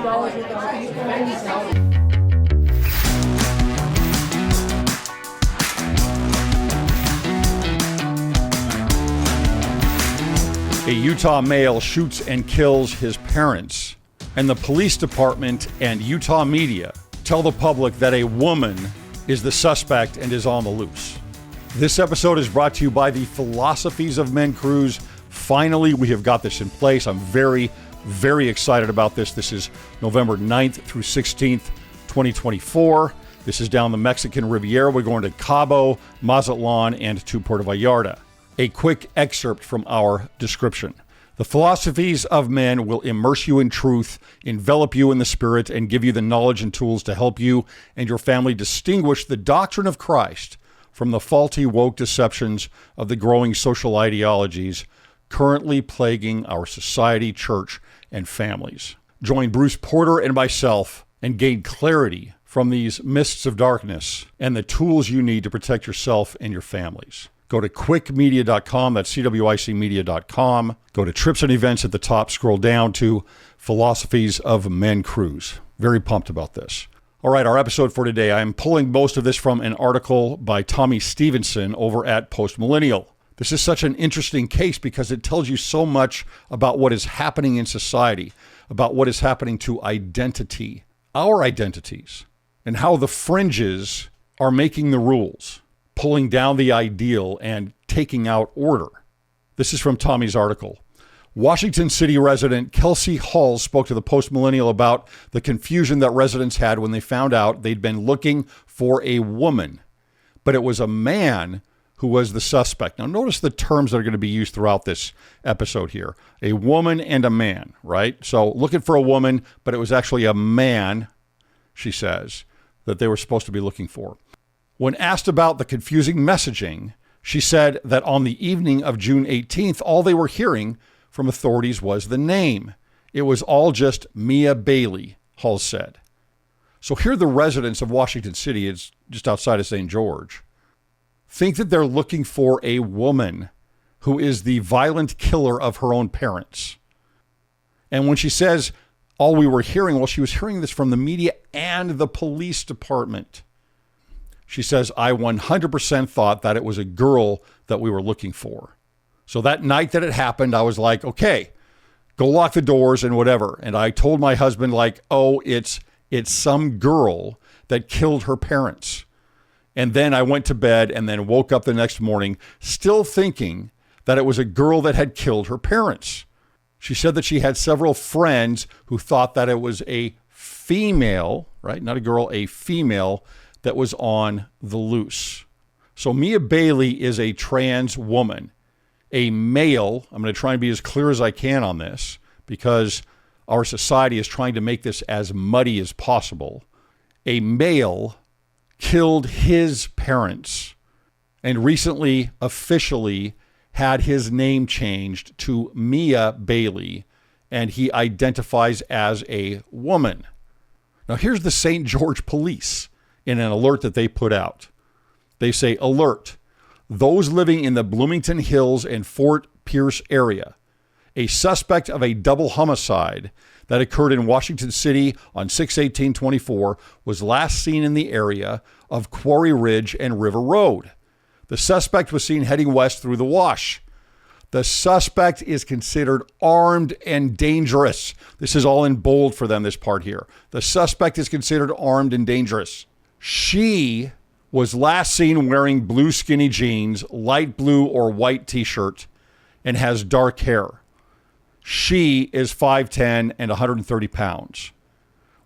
A Utah male shoots and kills his parents, and the police department and Utah media tell the public that a woman is the suspect and is on the loose. This episode is brought to you by the Philosophies of Men cruise. Finally, we have got this in place. I'm very, very excited about this. This is November 9th through 16th, 2024. This is down the Mexican Riviera. We're going to Cabo, Mazatlan, and to Puerto Vallarta. A quick excerpt from our description. The Philosophies of Men will immerse you in truth, envelop you in the Spirit, and give you the knowledge and tools to help you and your family distinguish the doctrine of Christ from the faulty woke deceptions of the growing social ideologies currently plaguing our society, church, and families. Join Bruce Porter and myself and gain clarity from these mists of darkness and the tools you need to protect yourself and your families. Go to cwicmedia.com, that's cwicmedia.com. Go to trips and events at the top, scroll down to Philosophies of Men Cruise. Very pumped about this. All right, our episode for today, I'm pulling most of this from an article by Tommy Stevenson over at Postmillennial. This is such an interesting case because it tells you so much about what is happening in society, about what is happening to identity, our identities, and how the fringes are making the rules, pulling down the ideal and taking out order. This is from Tommy's article. Washington City resident Kelsey Hull spoke to the Postmillennial about the confusion that residents had when they found out they'd been looking for a woman, but it was a man who was the suspect. Now notice the terms that are going to be used throughout this episode here. A woman and a man, right? So looking for a woman, but it was actually a man, she says, that they were supposed to be looking for. When asked about the confusing messaging, she said that on the evening of June 18th, all they were hearing from authorities was the name. It was all just Mia Bailey, Hull said. So here the residents of Washington City, it's just outside of St. George, think that they're looking for a woman who is the violent killer of her own parents. And when she says all we were hearing, well, she was hearing this from the media and the police department. She says, I 100% thought that it was a girl that we were looking for. So that night that it happened, I was like, okay, go lock the doors and whatever. And I told my husband, like, oh, it's some girl that killed her parents. And then I went to bed and then woke up the next morning still thinking that it was a girl that had killed her parents. She said that she had several friends who thought that it was a female, right? Not a girl, a female that was on the loose. So Mia Bailey is a trans woman. A male, I'm going to try and be as clear as I can on this because our society is trying to make this as muddy as possible. A male killed his parents and recently officially had his name changed to Mia Bailey, and he identifies as a woman. Now here's the St. George Police in an alert that they put out. They say, alert, those living in the Bloomington Hills and Fort Pierce area. A suspect of a double homicide that occurred in Washington City on 6/18/24 was last seen in the area of Quarry Ridge and River Road. The suspect was seen heading west through the Wash. The suspect is considered armed and dangerous. This is all in bold for them, this part here. The suspect is considered armed and dangerous. She was last seen wearing blue skinny jeans, light blue or white t-shirt, and has dark hair. She is 5'10" and 130 pounds.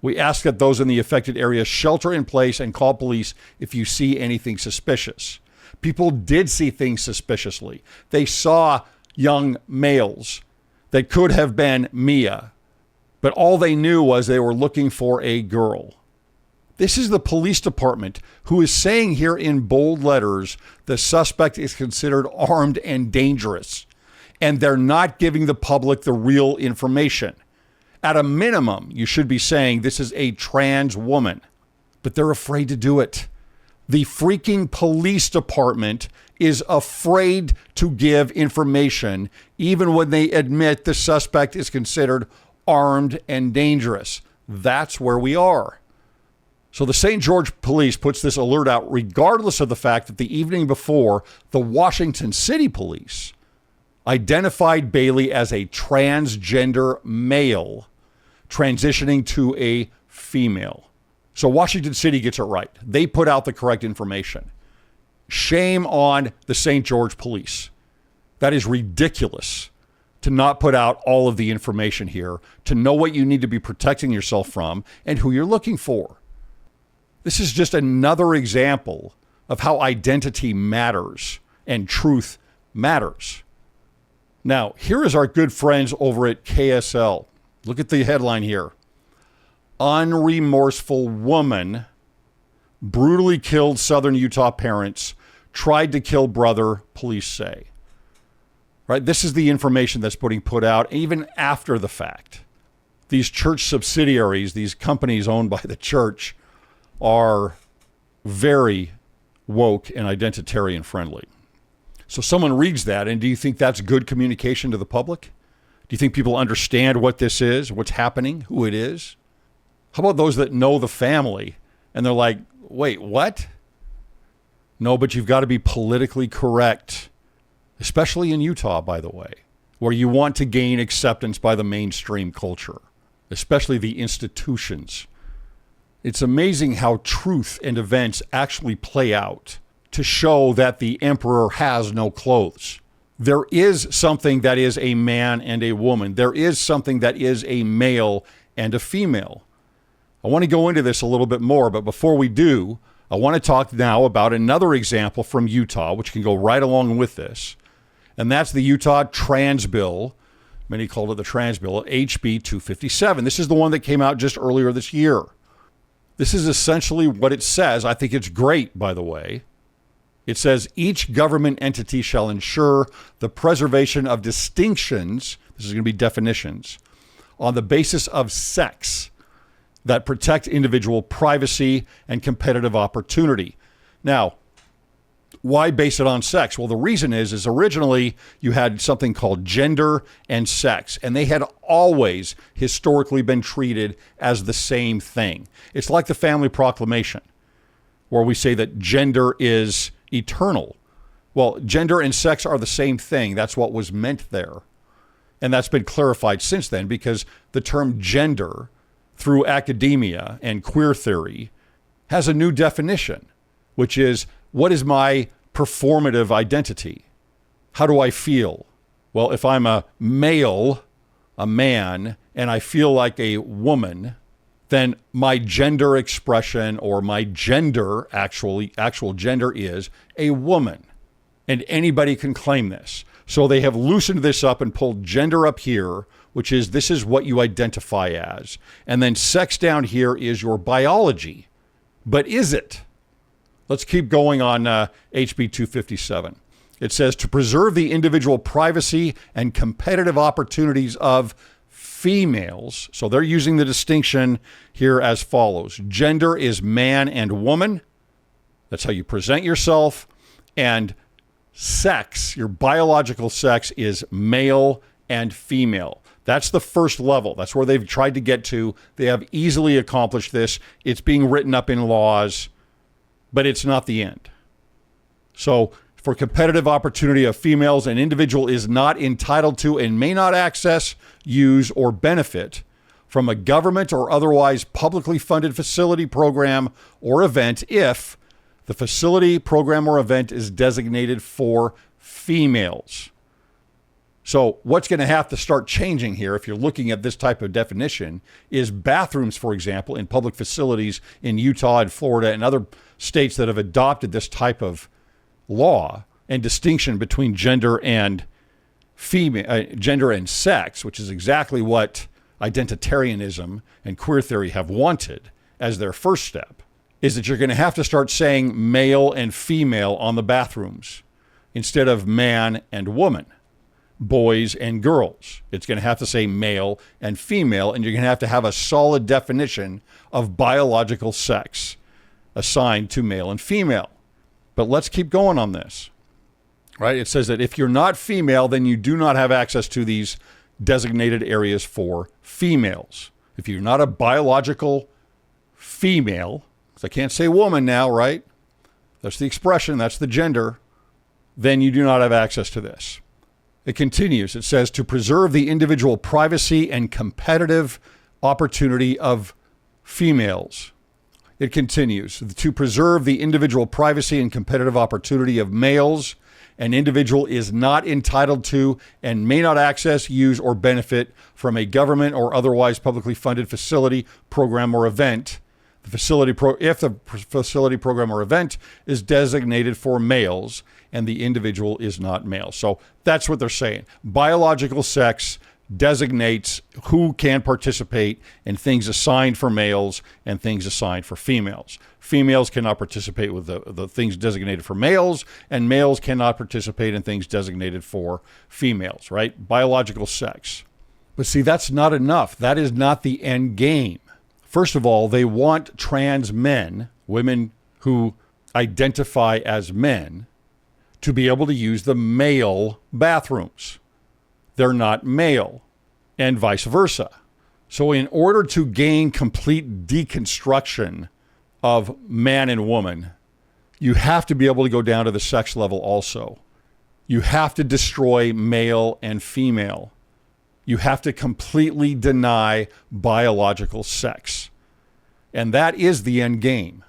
We ask that those in the affected area shelter in place and call police if you see anything suspicious. People did see things suspiciously. They saw young males that could have been Mia, but all they knew was they were looking for a girl. This is the police department who is saying here in bold letters the suspect is considered armed and dangerous, and they're not giving the public the real information. At a minimum, you should be saying this is a trans woman, but they're afraid to do it. The freaking police department is afraid to give information, even when they admit the suspect is considered armed and dangerous. That's where we are. So the St. George Police puts this alert out regardless of the fact that the evening before, the Washington City Police identified Bailey as a transgender male transitioning to a female. So Washington City gets it right. They put out the correct information. Shame on the St. George Police. That is ridiculous to not put out all of the information here, to know what you need to be protecting yourself from and who you're looking for. This is just another example of how identity matters and truth matters. Now, here is our good friends over at KSL. Look at the headline here. Unremorseful woman brutally killed Southern Utah parents, tried to kill brother, police say. Right? This is the information that's put out even after the fact. These church subsidiaries, these companies owned by the church, are very woke and identitarian friendly. So someone reads that, and do you think that's good communication to the public? Do you think people understand what this is, what's happening, who it is? How about those that know the family and they're like, wait, what? No, but you've got to be politically correct, especially in Utah, by the way, where you want to gain acceptance by the mainstream culture, especially the institutions. It's amazing how truth and events actually play out to show that the emperor has no clothes. There is something that is a man and a woman. There is something that is a male and a female. I want to go into this a little bit more, but before we do, I want to talk now about another example from Utah, which can go right along with this, and that's the Utah Trans Bill. Many called it the Trans Bill, HB 257. This is the one that came out just earlier this year. This is essentially what it says. I think it's great, by the way. It says each government entity shall ensure the preservation of distinctions, this is going to be definitions, on the basis of sex that protect individual privacy and competitive opportunity. Now, why base it on sex? Well, the reason is originally you had something called gender and sex, and they had always historically been treated as the same thing. It's like the Family Proclamation, where we say that gender is eternal. Well, gender and sex are the same thing. That's what was meant there. And that's been clarified since then, because the term gender through academia and queer theory has a new definition, which is, what is my performative identity? How do I feel? Well, if I'm a male, a man, and I feel like a woman, then my gender expression or my gender, actual gender, is a woman. And anybody can claim this. So they have loosened this up and pulled gender up here, which is this is what you identify as. And then sex down here is your biology. But is it? Let's keep going on HB 257. It says to preserve the individual privacy and competitive opportunities of females. So they're using the distinction here as follows. Gender is man and woman. That's how you present yourself. And sex, your biological sex, is male and female. That's the first level. That's where they've tried to get to. They have easily accomplished this. It's being written up in laws, but it's not the end. So for competitive opportunity of females, an individual is not entitled to and may not access, use, or benefit from a government or otherwise publicly funded facility, program, or event if the facility, program, or event is designated for females. So what's going to have to start changing here, if you're looking at this type of definition, is bathrooms, for example, in public facilities in Utah and Florida and other states that have adopted this type of law and distinction between gender and gender and sex, which is exactly what identitarianism and queer theory have wanted as their first step, is that you're going to have to start saying male and female on the bathrooms instead of man and woman, boys and girls. It's going to have to say male and female, and you're going to have a solid definition of biological sex assigned to male and female. But let's keep going on this, right? It says that if you're not female, then you do not have access to these designated areas for females. If you're not a biological female, because I can't say woman now, right? That's the expression, that's the gender, then you do not have access to this. It continues. It says, to preserve the individual privacy and competitive opportunity of females. It continues. To preserve the individual privacy and competitive opportunity of males, an individual is not entitled to and may not access, use, or benefit from a government or otherwise publicly funded facility, program, or event. If the facility, program, or event is designated for males and the individual is not male. So that's what they're saying. Biological sex designates who can participate in things assigned for males and things assigned for females. Females cannot participate with the things designated for males, and males cannot participate in things designated for females, right? Biological sex. But see, that's not enough. That is not the end game. First of all, they want trans men, women who identify as men, to be able to use the male bathrooms. They're not male, and vice versa. So in order to gain complete deconstruction of man and woman, you have to be able to go down to the sex level also. You have to destroy male and female. You have to completely deny biological sex. And that is the end game.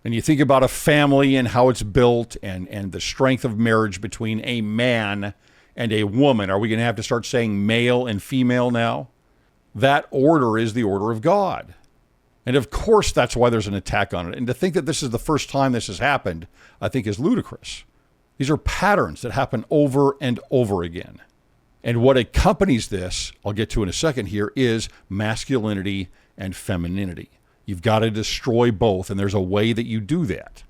And you think about a family and how it's built and the strength of marriage between a man and a woman. Are we going to have to start saying male and female now? That order is the order of God. And of course, that's why there's an attack on it. And to think that this is the first time this has happened, I think is ludicrous. These are patterns that happen over and over again. And what accompanies this, I'll get to in a second here, is masculinity and femininity. You've got to destroy both, and there's a way that you do that.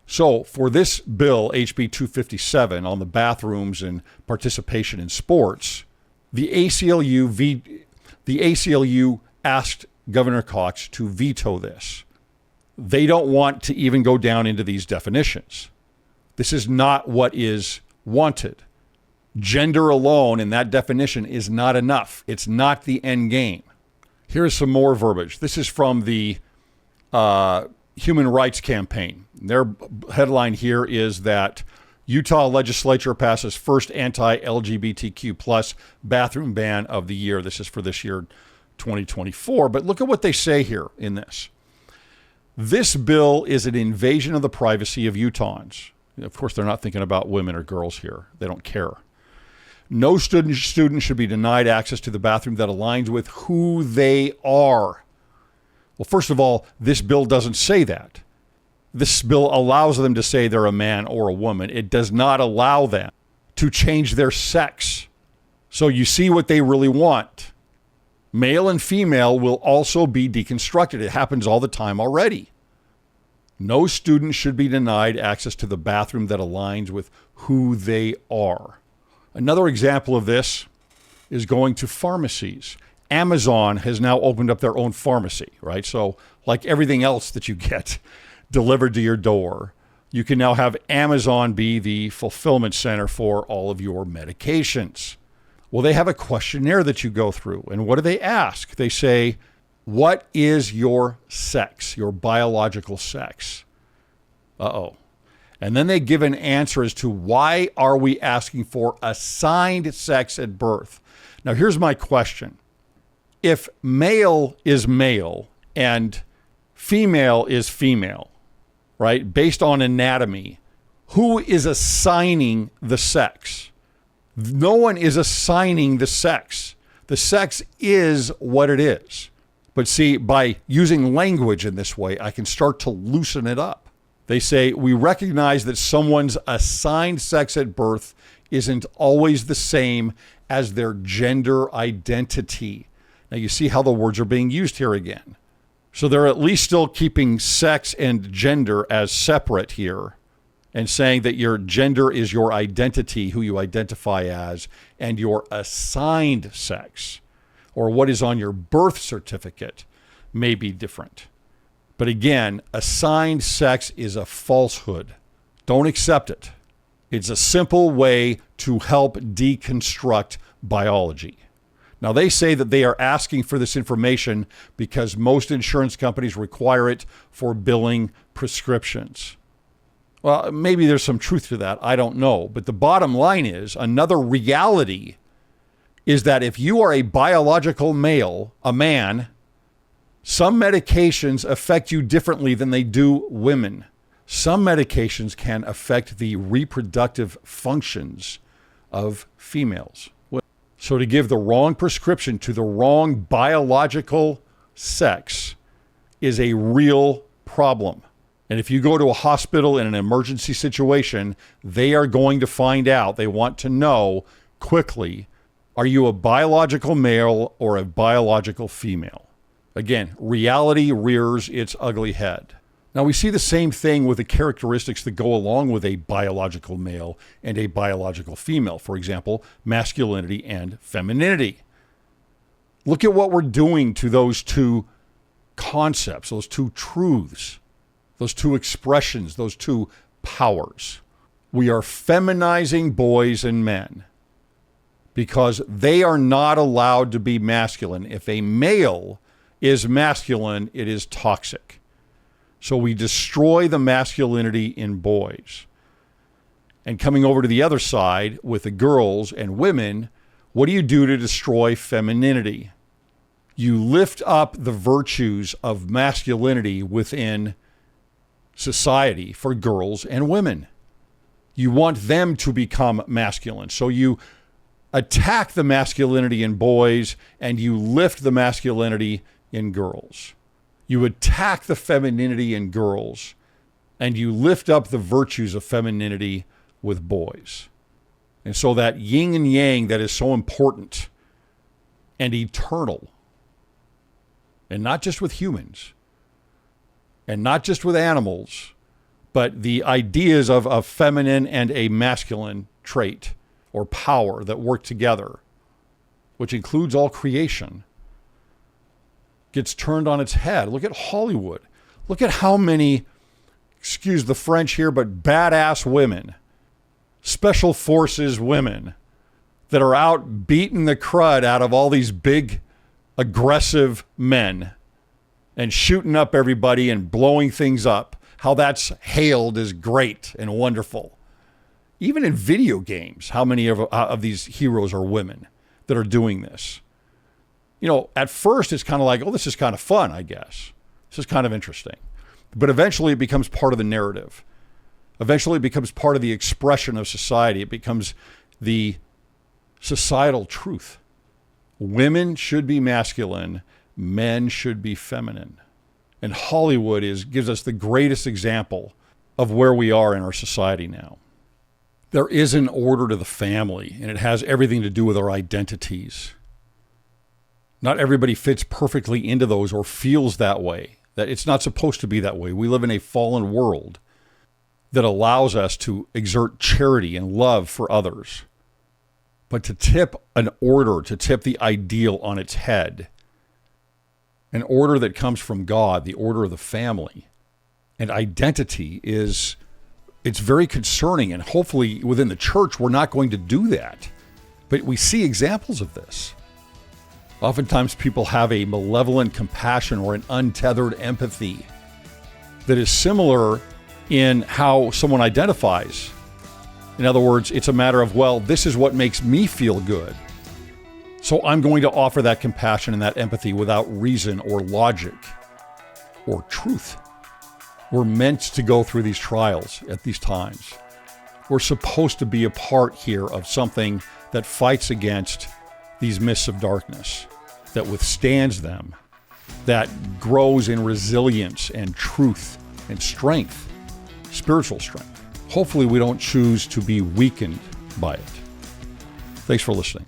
So for this bill, HB 257, on the bathrooms and participation in sports, the ACLU asked Governor Cox to veto this. They don't want to even go down into these definitions. This is not what is wanted. Gender alone in that definition is not enough. It's not the end game. Here's some more verbiage. This is from the Human Rights Campaign. Their headline here is that Utah legislature passes first anti-LGBTQ plus bathroom ban of the year. This is for this year, 2024. But look at what they say here in this. This bill is an invasion of the privacy of Utahns. Of course, they're not thinking about women or girls here. They don't care. No student should be denied access to the bathroom that aligns with who they are. Well, first of all, this bill doesn't say that. This bill allows them to say they're a man or a woman. It does not allow them to change their sex. So you see what they really want. Male and female will also be deconstructed. It happens all the time already. No student should be denied access to the bathroom that aligns with who they are. Another example of this is going to pharmacies. Amazon has now opened up their own pharmacy, right? So like everything else that you get delivered to your door, you can now have Amazon be the fulfillment center for all of your medications. Well, they have a questionnaire that you go through. And what do they ask? They say, what is your sex, your biological sex? Uh-oh. And then they give an answer as to why are we asking for assigned sex at birth? Now, here's my question. If male is male and female is female, right, based on anatomy, who is assigning the sex? No one is assigning the sex. The sex is what it is. But see, by using language in this way, I can start to loosen it up. They say, we recognize that someone's assigned sex at birth isn't always the same as their gender identity. Now you see how the words are being used here again. So they're at least still keeping sex and gender as separate here and saying that your gender is your identity, who you identify as, and your assigned sex, or what is on your birth certificate, may be different. But again, assigned sex is a falsehood. Don't accept it. It's a simple way to help deconstruct biology. Now, they say that they are asking for this information because most insurance companies require it for billing prescriptions. Well, maybe there's some truth to that. I don't know. But the bottom line is, another reality is that if you are a biological male, a man, some medications affect you differently than they do women. Some medications can affect the reproductive functions of females. So to give the wrong prescription to the wrong biological sex is a real problem. And if you go to a hospital in an emergency situation, they are going to find out. They want to know quickly, are you a biological male or a biological female? Again, reality rears its ugly head. Now, we see the same thing with the characteristics that go along with a biological male and a biological female. For example, masculinity and femininity. Look at what we're doing to those two concepts, those two truths, those two expressions, those two powers. We are feminizing boys and men because they are not allowed to be masculine. If a male is masculine, it is toxic. So we destroy the masculinity in boys. And coming over to the other side with the girls and women, what do you do to destroy femininity? You lift up the virtues of masculinity within society for girls and women. You want them to become masculine. So you attack the masculinity in boys and you lift the masculinity in girls. You attack the femininity in girls and you lift up the virtues of femininity with boys. And so that yin and yang that is so important and eternal, and not just with humans, and not just with animals, but the ideas of a feminine and a masculine trait or power that work together, which includes all creation, gets turned on its head. Look at Hollywood. Look at how many, excuse the French here, but badass women, special forces women that are out beating the crud out of all these big, aggressive men and shooting up everybody and blowing things up. How that's hailed as great and wonderful. Even in video games, how many of these heroes are women that are doing this? You know, at first it's kind of like, oh, this is kind of fun, I guess. This is kind of interesting. But eventually it becomes part of the narrative. Eventually it becomes part of the expression of society. It becomes the societal truth. Women should be masculine. Men should be feminine. And Hollywood gives us the greatest example of where we are in our society now. There is an order to the family, and it has everything to do with our identities. Not everybody fits perfectly into those or feels that way, that it's not supposed to be that way. We live in a fallen world that allows us to exert charity and love for others. But to tip an order, to tip the ideal on its head, an order that comes from God, the order of the family, and identity it's very concerning. And hopefully within the church, we're not going to do that. But we see examples of this. Oftentimes people have a malevolent compassion or an untethered empathy that is similar in how someone identifies. In other words, it's a matter of, well, this is what makes me feel good. So I'm going to offer that compassion and that empathy without reason or logic or truth. We're meant to go through these trials at these times. We're supposed to be a part here of something that fights against these mists of darkness, that withstands them, that grows in resilience and truth and strength, spiritual strength. Hopefully we don't choose to be weakened by it. Thanks for listening.